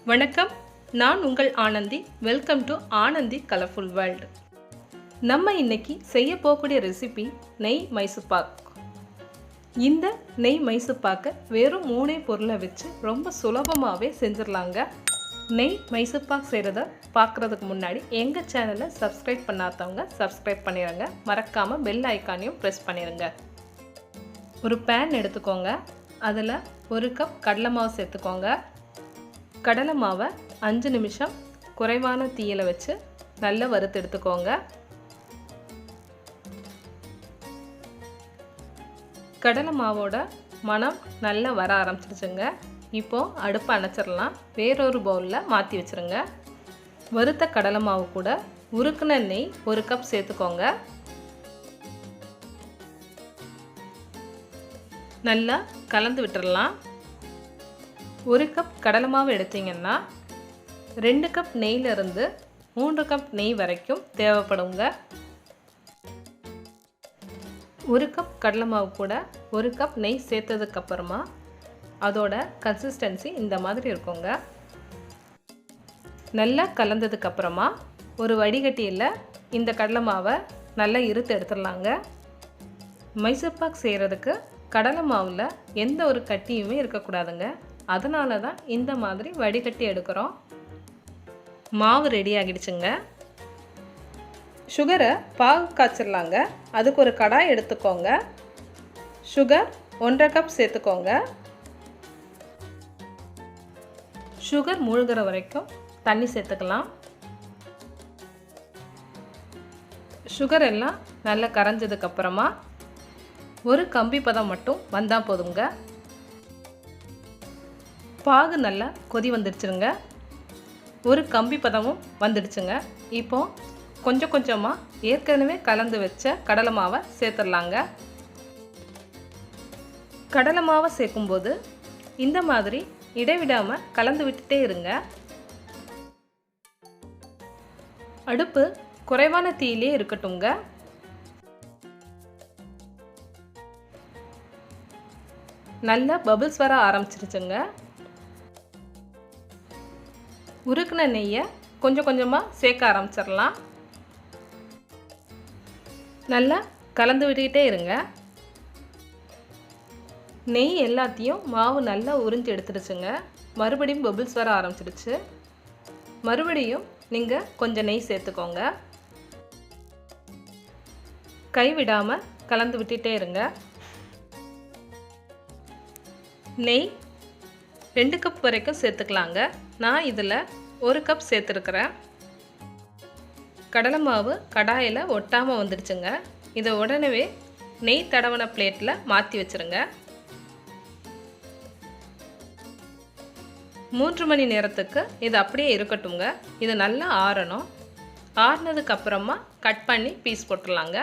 வணக்கம், நான் உங்கள் Anandhi. Welcome to Anandhi colourful world. நம்ம இன்னைக்கு செய்ய போகக்கூடிய ரெசிபி நெய் மைசூர் பாக். இந்த நெய் மைசூர் பாக்கை வெறும் 3 பொருளை வச்சு ரொம்ப சுலபமாகவே செஞ்சிடலாங்க. நெய் மைசூர் பாக் செய்கிறத பார்க்குறதுக்கு முன்னாடி எங்கள் சேனலை சப்ஸ்கிரைப் பண்ணாதவங்க சப்ஸ்கிரைப் பண்ணிடுங்க. மறக்காமல் பெல் ஐக்கானையும் ப்ரெஸ் பண்ணிடுங்க. ஒரு பேன் எடுத்துக்கோங்க. அதில் 1 கப் கடலை மாவு சேர்த்துக்கோங்க. கடலை மாவை 5 நிமிஷம் குறைவான தீயில வச்சு நல்லா வறுத்து எடுத்துக்கோங்க. கடலை மாவோட மணம் நல்லா வர ஆரம்பிச்சிருச்சுங்க. இப்போது அடுப்பை அணைச்சிடலாம். வேறொரு பவுலில் மாற்றி வச்சுருங்க. வறுத்த கடலை மாவு கூட உருக்குன நெய் 1 கப் சேர்த்துக்கோங்க. நல்லா கலந்து விட்டுடலாம். 1 கப் கடலை மாவு எடுத்தீங்கன்னா 2 கப் நெய்யிலிருந்து 3 கப் நெய் வரைக்கும் தேவைப்படுங்க. 1 கப் கடலை மாவு கூட 1 கப் நெய் சேர்த்ததுக்கப்புறமா அதோட கன்சிஸ்டன்சி இந்த மாதிரி இருக்குங்க. நல்லா கலந்ததுக்கப்புறமா ஒரு வடிகட்டியில் இந்த கடலை மாவை நல்லா இருத்து எடுத்துடலாங்க. மைசூர் பாக் செய்கிறதுக்கு கடலை மாவில் எந்த ஒரு கட்டியுமே இருக்கக்கூடாதுங்க. அதனால தான் இந்த மாதிரி வடிகட்டி எடுக்கிறோம். மாவு ரெடி ஆகிடுச்சுங்க. சுகரை பாகு காய்ச்சிடலாங்க. அதுக்கு ஒரு கடாய் எடுத்துக்கோங்க. சுகர் 1.5 கப் சேர்த்துக்கோங்க. சுகர் மூழ்கிற வரைக்கும் தண்ணி சேர்த்துக்கலாம். சுகர் எல்லாம் நல்லா கரைஞ்சதுக்கப்புறமா ஒரு கம்பி பதம் மட்டும் வந்தால் போதுங்க. பாகு நல்லா கொதி வந்துடுச்சுங்க. ஒரு கம்பி பதமும் வந்துடுச்சுங்க. இப்போது கொஞ்சம் கொஞ்சமாக ஏற்கனவே கலந்து வச்ச கடலை மாவை சேர்த்துடலாங்க. கடலை மாவை சேர்க்கும்போது இந்த மாதிரி இடைவிடாமல் கலந்து விட்டுட்டே இருங்க. அடுப்பு குறைவான தீயிலே இருக்கட்டுங்க. நல்லா பபிள்ஸ் வர ஆரம்பிச்சிருச்சுங்க. உருக்குன நெய்யை கொஞ்சம் கொஞ்சமாக சேர்க்க ஆரம்பிச்சிடலாம். நல்லா கலந்து விட்டுக்கிட்டே இருங்க. நெய் எல்லாத்தையும் மாவு நல்லா உறிஞ்சி எடுத்துடுச்சுங்க. மறுபடியும் பபிள்ஸ் வர ஆரம்பிச்சிடுச்சு. மறுபடியும் நீங்கள் கொஞ்சம் நெய் சேர்த்துக்கோங்க. கைவிடாமல் கலந்து விட்டுட்டே இருங்க. நெய் 2 கப் வரைக்கும் சேர்த்துக்கலாங்க. நான் இதில் 1 கப் சேர்த்துருக்குறேன். கடலை மாவு கடாயில் ஒட்டாமல் வந்துடுச்சுங்க. இதை உடனே நெய் தடவன பிளேட்டில் மாற்றி வச்சுருங்க. 3 மணி நேரத்துக்கு இது அப்படியே இருக்கட்டுங்க. இது நல்லா ஆறணும். ஆறினதுக்கப்புறமா கட் பண்ணி பீஸ் போட்டுடலாங்க.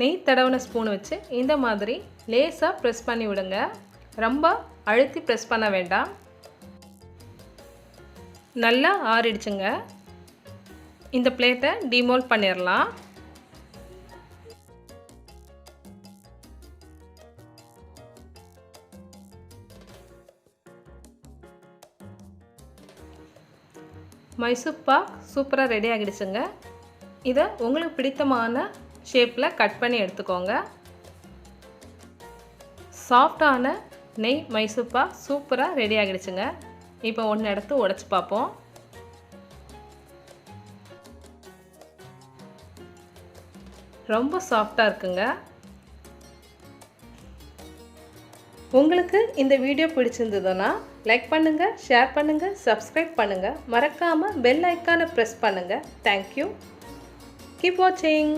நெய் தடவன ஸ்பூன் வச்சு இந்த மாதிரி லேசாக ப்ரெஸ் பண்ணி விடுங்க. ரொம்ப அழுத்தி ப்ரெஸ் பண்ண வேண்டாம். நல்லா ஆறிடுச்சுங்க. இந்த பிளேட்டை டிமோல்ட் பண்ணிடலாம். மைசூர் பாக் சூப்பராக ரெடி ஆகிடுச்சுங்க. இதை உங்களுக்கு பிடித்தமான ஷேப்பில் கட் பண்ணி எடுத்துக்கோங்க. சாஃப்டான நெய் மைசூர் பாக் சூப்பராக ரெடி ஆகிடுச்சுங்க. இப்போ ஒன்று எடுத்து உடைச்சி பார்ப்போம். ரொம்ப சாஃப்டாக இருக்குங்க. உங்களுக்கு இந்த வீடியோ பிடிச்சிருந்ததுன்னா லைக் பண்ணுங்கள், ஷேர் பண்ணுங்கள், சப்ஸ்கிரைப் பண்ணுங்கள். மறக்காமல் பெல் ஐக்கானை ப்ரெஸ் பண்ணுங்கள். தேங்க்யூ. கீப் வாட்சிங்.